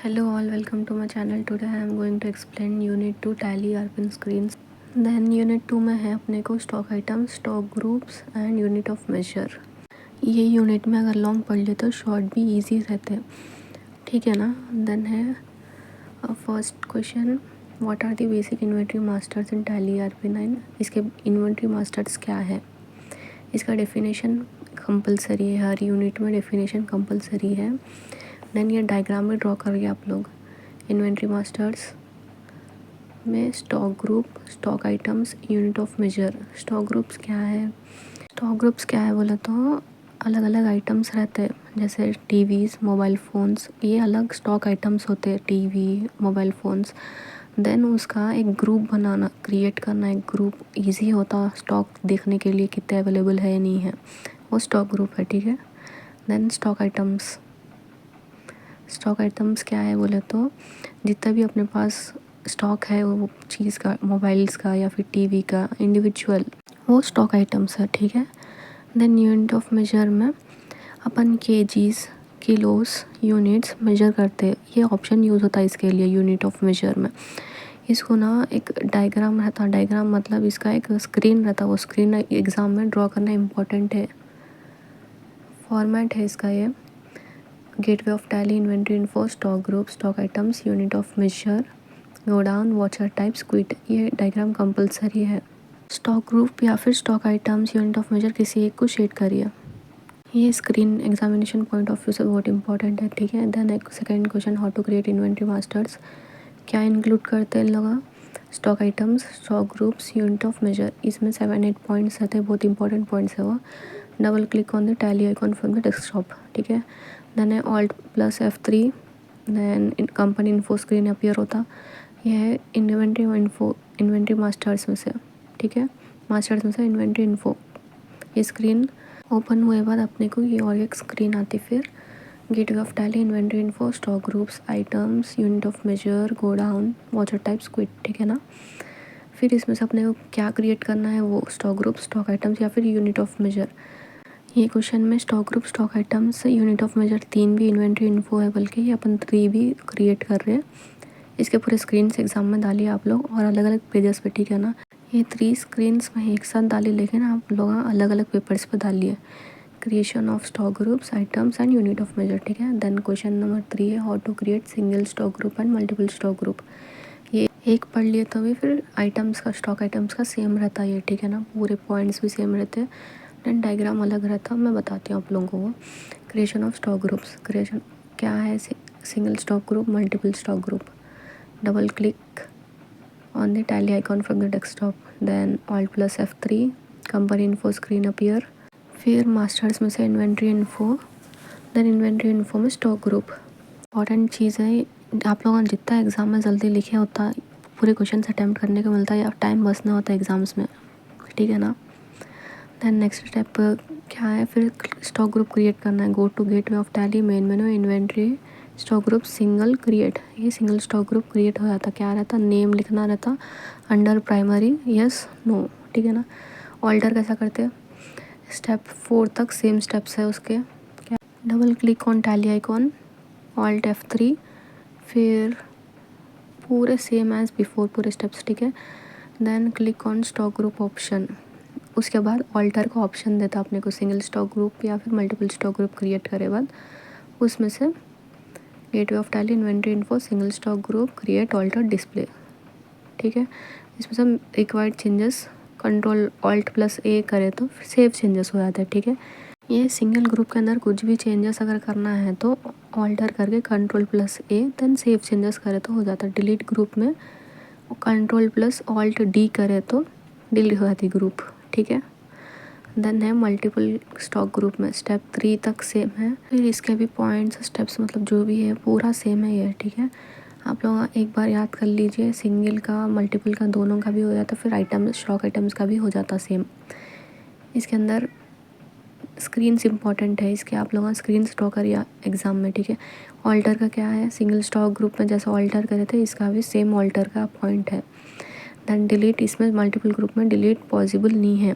Hello all, welcome to my channel. Today I am going to explain Unit 2 Tally ARPAN screens. Then Unit 2 में है अपने को stock item, stock groups and unit of measure. ये unit में अगर long पढ़ ले तो शॉर्ट भी इजी रहते हैं, ठीक है ना। देन है first question, what are the basic inventory masters in Tally ARP9। इसके इन्वेंट्री मास्टर्स क्या है, इसका डेफिनेशन कंपलसरी है, हर यूनिट में डेफिनेशन कंपलसरी है। देन ये डायग्राम में ड्रॉ करिए आप लोग। इन्वेंट्री मास्टर्स में stock group, stock items, unit of measure. Stock groups क्या है, स्टॉक ग्रुप्स क्या है बोले तो अलग अलग आइटम्स रहते हैं, जैसे टीवीज़, मोबाइल फ़ोन्स, ये अलग स्टॉक आइटम्स होते हैं, टीवी, मोबाइल फ़ोन्स। देन उसका एक ग्रुप बनाना, क्रिएट करना एक ग्रुप, इजी होता स्टॉक देखने के लिए कितने अवेलेबल है नहीं है, वो स्टॉक ग्रुप है, ठीक है। Then stock items, stock items क्या है बोले तो जितना भी अपने पास स्टॉक है वो चीज़ का, मोबाइल्स का या फिर टीवी का इंडिविजुअल, वो स्टॉक आइटम्स है, ठीक है। देन यूनिट ऑफ मेजर में अपन केजीज, किलोस, यूनिट्स मेजर करते हैं, ये ऑप्शन यूज़ होता है इसके लिए यूनिट ऑफ मेजर में। इसको ना एक डायग्राम रहता, डायग्राम मतलब इसका एक स्क्रीन रहता, वो स्क्रीन एग्ज़ाम में ड्रॉ करना इम्पोर्टेंट है। फॉर्मेट है इसका ये, gateway of Tally, inventory info, stock group, stock items, unit of measure, godown, voucher types, quit. ये डायग्राम कंपलसरी है। स्टॉक ग्रुप या फिर stock items, unit of measure किसी एक को शेड करिए। ये screen examination point of view से बहुत इंपॉर्टेंट है, ठीक है। देन एक second question, how to create inventory masters. क्या इंक्लूड करते हैं लोग, stock items, stock groups, unit of measure. इसमें 7-8 पॉइंट्स रहते हैं, बहुत इंपॉर्टेंट पॉइंट्स है वो। Double click on the Tally icon from the desktop, ठीक है। देन है Alt+F3, then company info screen appear होता, यह है इन्वेंट्री इन्फो, इन्वेंट्री मास्टर्स में से, ठीक है, मास्टर्स में से इन्वेंट्री इन्फो। ये स्क्रीन ओपन हुए बाद अपने को ये और एक स्क्रीन आती, फिर gateway of Tally, inventory info, stock groups, items, unit of measure, godown, voucher types, quit, ठीक है ना। फिर इसमें से अपने को क्या क्रिएट करना है, वो स्टॉक ग्रुप, स्टॉक आइटम्स या फिर यूनिट ऑफ मेजर। ये क्वेश्चन में stock group, stock items, unit of measure 3 भी इन्वेंट्री इन्फो है, बल्कि ये अपन 3 भी क्रिएट कर रहे हैं। इसके पूरे स्क्रीन से एग्जाम में डालिए आप लोग, और अलग अलग पेजेस पे, ठीक है ना। ये 3 स्क्रीन्स में एक साथ डालिए, लेकिन आप लोग अलग अलग पेपर्स पे डालिए। Creation of stock groups, items and unit of measure, ठीक है। देन क्वेश्चन नंबर 3 है, how to create single stock group and multiple stock group. ये एक पढ़ लिए तो भी फिर आइटम्स का, स्टॉक आइटम्स का सेम रहता है ये, ठीक है ना, पूरे पॉइंट्स भी सेम रहते हैं। देन डायग्राम अलग रहता, मैं बताती हूँ आप लोगों को। Creation of stock groups, creation क्या है, single stock group, multiple stock group. Double click on the Tally icon from the desktop, then Alt+F3, company info screen appear. फिर मास्टर्स में से inventory info, then inventory info में stock group. Important चीज़ है, आप लोगों ने जितना एग्ज़ाम में जल्दी लिखे होता पूरे क्वेश्चन अटैम्प्ट करने को मिलता है, या टाइम बचना होता है एग्ज़ाम्स में, ठीक है ना। देन नेक्स्ट स्टेप क्या है, फिर स्टॉक ग्रुप क्रिएट करना है। Go to gateway of Tally, main menu, inventory, stock group, single create. ये सिंगल स्टॉक ग्रुप क्रिएट हो जाता, क्या रहता, नेम लिखना रहता अंडर प्राइमरी, यस नो, ठीक है ना। ऑल्टर कैसा करते हैं, स्टेप 4 तक सेम स्टेप्स है उसके। क्या, double click on Tally icon, Alt+F3, फिर पूरे सेम एज बिफोर पूरे स्टेप्स, ठीक है। Then click on stock group option, उसके बाद ऑल्टर का ऑप्शन देता अपने को, सिंगल स्टॉक ग्रुप या फिर मल्टीपल स्टॉक ग्रुप क्रिएट करे बाद उसमें से gateway of Tally, inventory info, single stock group, create, alter, display, ठीक है। इसमें सब रिक्वायर्ड चेंजेस Ctrl+Alt+A करे तो सेव चेंजेस हो जाते हैं, ठीक है। ये सिंगल ग्रुप के अंदर कुछ भी चेंजेस अगर करना है तो ऑल्टर करके Ctrl+A, देन सेव चेंजेस करे तो हो जाता है। डिलीट ग्रुप में Ctrl+Alt+D करे तो डिलीट हो जाती ग्रुप, ठीक है। देन है मल्टीपल स्टॉक ग्रुप में स्टेप 3 तक सेम है, फिर इसके भी पॉइंट्स, स्टेप्स, मतलब जो भी है पूरा सेम है ये, ठीक है। आप लोग एक बार याद कर लीजिए, सिंगल का, मल्टीपल का, दोनों का भी हो जाता, फिर आइटम, स्टॉक आइटम्स का भी हो जाता सेम। इसके अंदर स्क्रीन्स इंपॉर्टेंट है, इसके आप लोगों ने स्क्रीन ड्रॉ करिए एग्ज़ाम में, ठीक है। ऑल्टर का क्या है, सिंगल स्टॉक ग्रुप में जैसे ऑल्टर करे थे, इसका भी सेम ऑल्टर का पॉइंट है। देन डिलीट, इसमें मल्टीपल ग्रुप में डिलीट पॉसिबल नहीं है,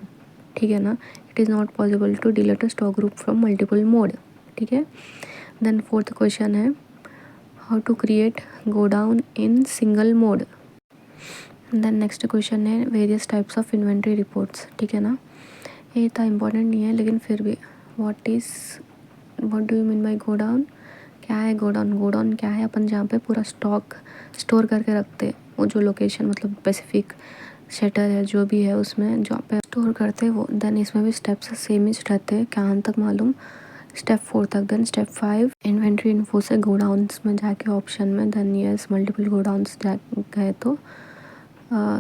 ठीक है ना। It is not possible to delete a stock group from multiple mode, ठीक है। देन 4th क्वेश्चन है, how to create godown in single mode. Then next question है various types of inventory reports. ठीक है ना, ये इतना इम्पोर्टेंट नहीं है लेकिन फिर भी what do you mean by godown, क्या है गोडाउन। गोडाउन क्या है, अपन जहाँ पे पूरा स्टॉक स्टोर करके रखते हैं, वो जो लोकेशन मतलब स्पेसिफिक शटर है जो भी है उसमें जहाँ पे स्टोर करते हैं वो। देन इसमें भी स्टेप्स सेम ही रहते हैं, कहाँ तक मालूम, स्टेप 4 तक। देन स्टेप 5 इन्वेंट्री इन्फो से गोडाउन्स में जाके ऑप्शन में देन यस मल्टीपल गोडाउन्स जा गए तो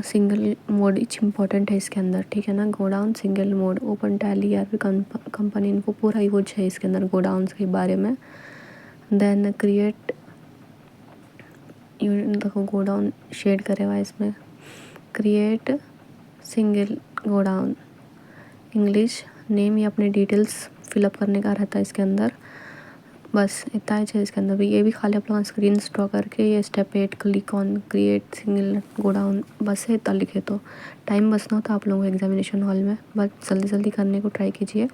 सिंगल मोड इम्पॉर्टेंट है इसके अंदर। ठीक है ना, godown single mode open tally या फिर कंपनी इन्फो पूरा ही कुछ है इसके अंदर गोडाउन्स के बारे में। देन क्रिएट देखो गोडाउन शेड करे हुआ इसमें, create single godown English name या अपने डिटेल्स फिलअप करने का रहता है इसके अंदर। बस इतना ही चाहिए इसके अंदर भी। ये भी खाली आप लोग स्क्रीन ड्रॉ करके ये step 8 click on create single godown, बस है इतना लिखे तो टाइम बचना होता आप लोगों को एग्जामिनेशन हॉल में। बस जल्दी जल्दी करने को ट्राई कीजिए।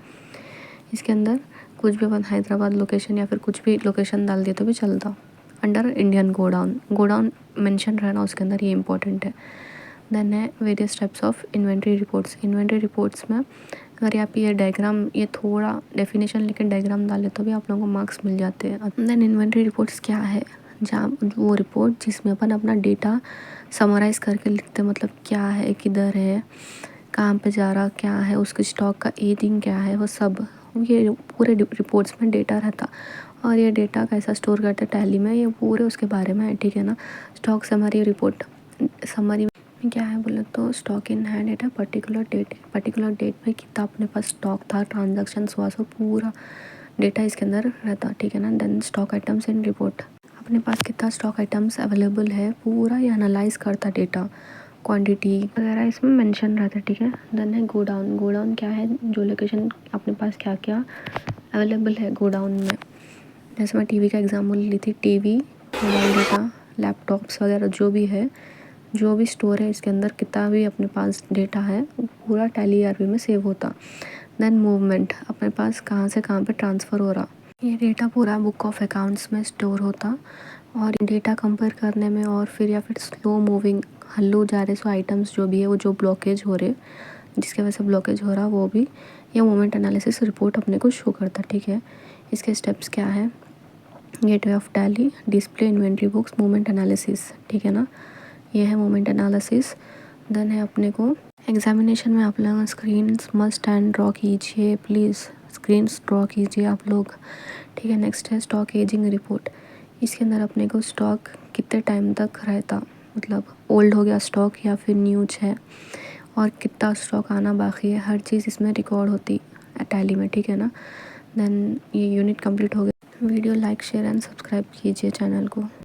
इसके अंदर कुछ भी अपन हैदराबाद लोकेशन या फिर कुछ भी लोकेशन डाल दिए तो भी चलता। अंडर इंडियन गोडाउन मेंशन रहना उसके अंदर, ये इंपॉर्टेंट है। देन है various types of inventory reports. Inventory reports में अगर आप ये डायग्राम ये थोड़ा डेफिनेशन लेकर डायग्राम डाले तो भी आप लोगों को मार्क्स मिल जाते हैं। देन इन्वेंट्री रिपोर्ट्स क्या है, जहाँ वो रिपोर्ट जिसमें अपन अपना डेटा समराइज़ करके लिखते हैं, मतलब क्या है, किधर है, कहाँ पे जा रहा, क्या है, उसके स्टॉक का एजिंग क्या है, वो सब ये पूरे रिपोर्ट्स में डेटा रहता। और ये डेटा कैसा स्टोर करते टैली में, ये पूरे उसके बारे में है। ठीक है ना, स्टॉक समरी रिपोर्ट समरी में क्या है बोले तो stock in hand at particular date में कितना अपने पास स्टॉक था, ट्रांजैक्शन हुआ, सो पूरा डेटा इसके अंदर रहता। ठीक है ना। Then stock items in report, अपने पास कितना स्टॉक आइटम्स अवेलेबल है पूरा ये एनालाइज करता, डेटा क्वांटिटी वगैरह इसमें मेंशन रहता है। ठीक है। देन है गोडाउन क्या है, जो लोकेशन अपने पास क्या क्या अवेलेबल है गोडाउन में। जैसे मैं टीवी का एग्जाम्पल ली थी, टीवी, मोबाइल डेटा, लैपटॉप्स वगैरह जो भी है, जो भी स्टोर है इसके अंदर कितना भी अपने पास डेटा है पूरा टैली ईआरपी में सेव होता। देन मूवमेंट, अपने पास कहाँ से कहाँ पे ट्रांसफ़र हो रहा, ये डेटा पूरा बुक ऑफ अकाउंट्स में स्टोर होता। और डेटा कंपेयर करने में और फिर या फिर स्लो मूविंग हल्लू जा रहे सो आइटम्स जो भी है वो जो ब्लॉकेज हो रहे जिसके वजह से ब्लॉकेज हो रहा वो भी ये मोमेंट एनालिसिस रिपोर्ट अपने को शो करता। ठीक है। इसके स्टेप्स क्या है, gateway of tally, display, inventory books, moment analysis. ठीक है ना, ये है मोमेंट एनालिसिस। देन है अपने को एग्जामिनेशन में आप लोग स्क्रीन मस्ट एंड ड्रॉ कीजिए, प्लीज़ स्क्रीन ड्रॉ कीजिए आप लोग। ठीक है। नेक्स्ट है स्टॉक एजिंग रिपोर्ट, इसके अंदर अपने को स्टॉक कितने टाइम तक रहता, मतलब ओल्ड हो गया स्टॉक या फिर न्यूज है, और कितना स्टॉक आना बाकी है, हर चीज़ इसमें रिकॉर्ड होती टैली में। ठीक है ना। देन ये यूनिट कंप्लीट हो गया। Video like share and subscribe कीजिए चैनल को।